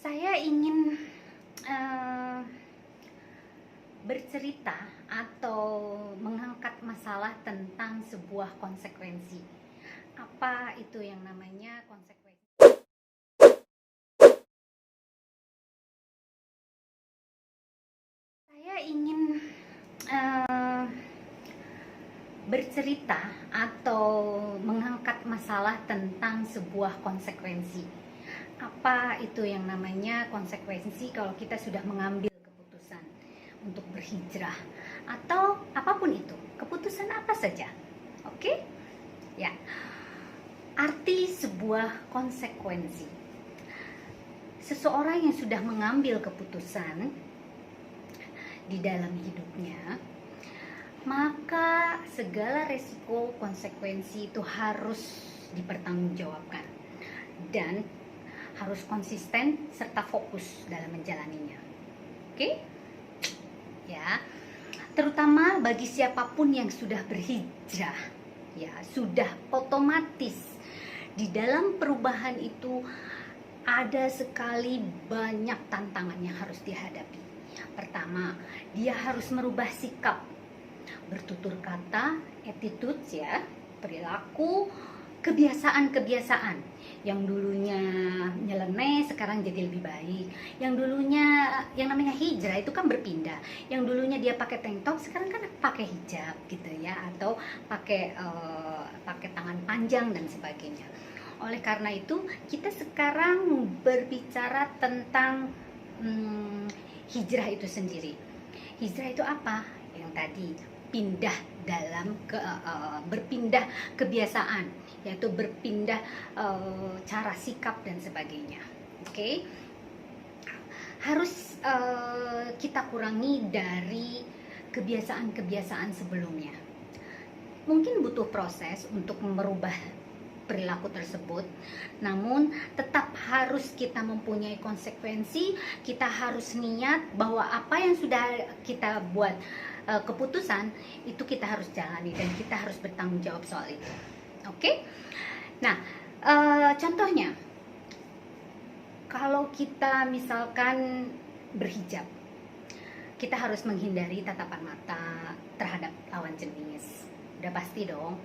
Saya ingin eh, bercerita atau mengangkat masalah tentang sebuah konsekuensi. Apa itu yang namanya konsekuensi? Saya ingin eh, bercerita atau mengangkat masalah tentang sebuah konsekuensi. Apa itu yang namanya konsekuensi kalau kita sudah mengambil keputusan untuk berhijrah atau apapun itu, keputusan apa saja. Oke? Ya. Arti sebuah konsekuensi. Seseorang yang sudah mengambil keputusan di dalam hidupnya, maka segala resiko konsekuensi itu harus dipertanggungjawabkan dan harus konsisten serta fokus dalam menjalaninya. Oke? Ya. Terutama bagi siapapun yang sudah berhijrah, ya, sudah otomatis di dalam perubahan itu ada sekali banyak tantangan yang harus dihadapi. Pertama, dia harus merubah sikap, bertutur kata, attitude, ya, perilaku, kebiasaan-kebiasaan yang dulunya nyeleneh sekarang jadi lebih baik. Yang dulunya yang namanya hijrah itu kan berpindah. Yang dulunya dia pakai tank top sekarang kan pakai hijab gitu ya, atau pakai tangan panjang dan sebagainya. Oleh karena itu kita sekarang berbicara tentang hijrah itu sendiri. Hijrah itu apa? Yang tadi pindah dalam berpindah kebiasaan, yaitu berpindah cara sikap dan sebagainya. Oke? Harus kita kurangi dari kebiasaan-kebiasaan sebelumnya. Mungkin butuh proses untuk merubah perilaku tersebut, namun tetap harus kita mempunyai konsekuensi. Kita harus niat bahwa apa yang sudah kita buat keputusan itu kita harus jalani dan kita harus bertanggung jawab soal itu. Oke? Nah, contohnya kalau kita misalkan berhijab, kita harus menghindari tatapan mata terhadap lawan jenis. Udah pasti dong.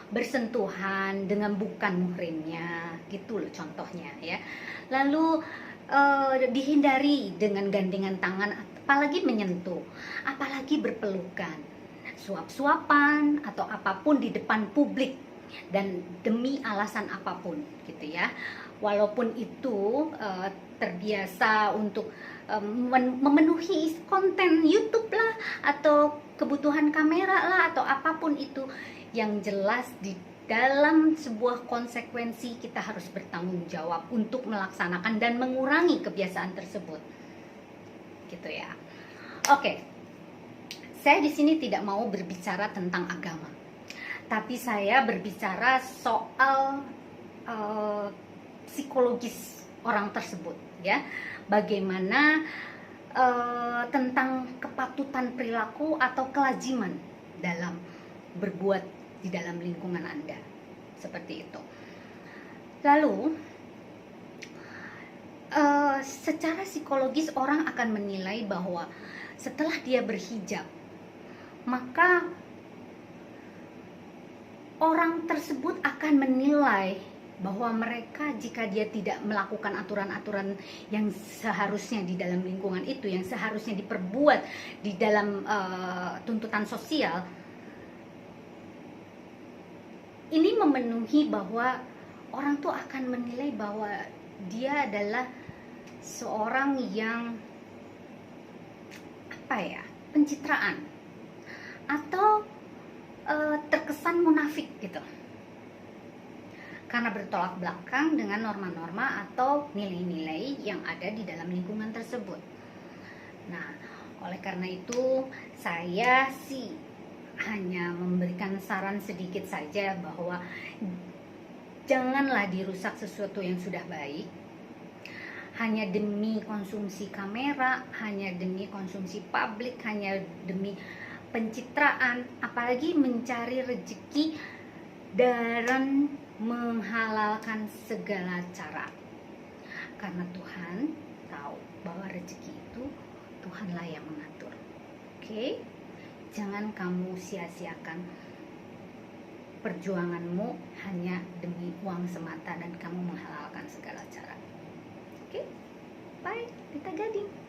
Bersentuhan dengan bukan muhrimnya, gitu loh contohnya ya. Lalu dihindari dengan gandengan tangan, apalagi menyentuh, apalagi berpelukan, suap-suapan atau apapun di depan publik dan demi alasan apapun gitu ya. Walaupun itu terbiasa untuk memenuhi konten YouTube lah atau kebutuhan kamera lah atau apapun itu, yang jelas di dalam sebuah konsekuensi kita harus bertanggung jawab untuk melaksanakan dan mengurangi kebiasaan tersebut. Gitu ya. Oke. Saya di sini tidak mau berbicara tentang agama. Tapi saya berbicara soal psikologis orang tersebut, ya. Bagaimana tentang kepatutan perilaku atau kelaziman dalam berbuat di dalam lingkungan Anda, seperti itu. Lalu secara psikologis orang akan menilai bahwa setelah dia berhijab, maka orang tersebut akan menilai bahwa mereka, jika dia tidak melakukan aturan-aturan yang seharusnya di dalam lingkungan itu, yang seharusnya diperbuat di dalam tuntutan sosial, ini memenuhi bahwa orang tuh akan menilai bahwa dia adalah seorang yang pencitraan atau terkesan munafik gitu, karena bertolak belakang dengan norma-norma atau nilai-nilai yang ada di dalam lingkungan tersebut. Nah, oleh karena itu saya sih hanya memberikan saran sedikit saja bahwa janganlah dirusak sesuatu yang sudah baik hanya demi konsumsi kamera, hanya demi konsumsi publik, hanya demi pencitraan, apalagi mencari rezeki dan menghalalkan segala cara. Karena Tuhan tahu bahwa rezeki itu Tuhanlah yang mengatur. Oke? Jangan kamu sia-siakan perjuanganmu hanya demi uang semata dan kamu menghalalkan segala cara. Oke? Bye, Rita Gading.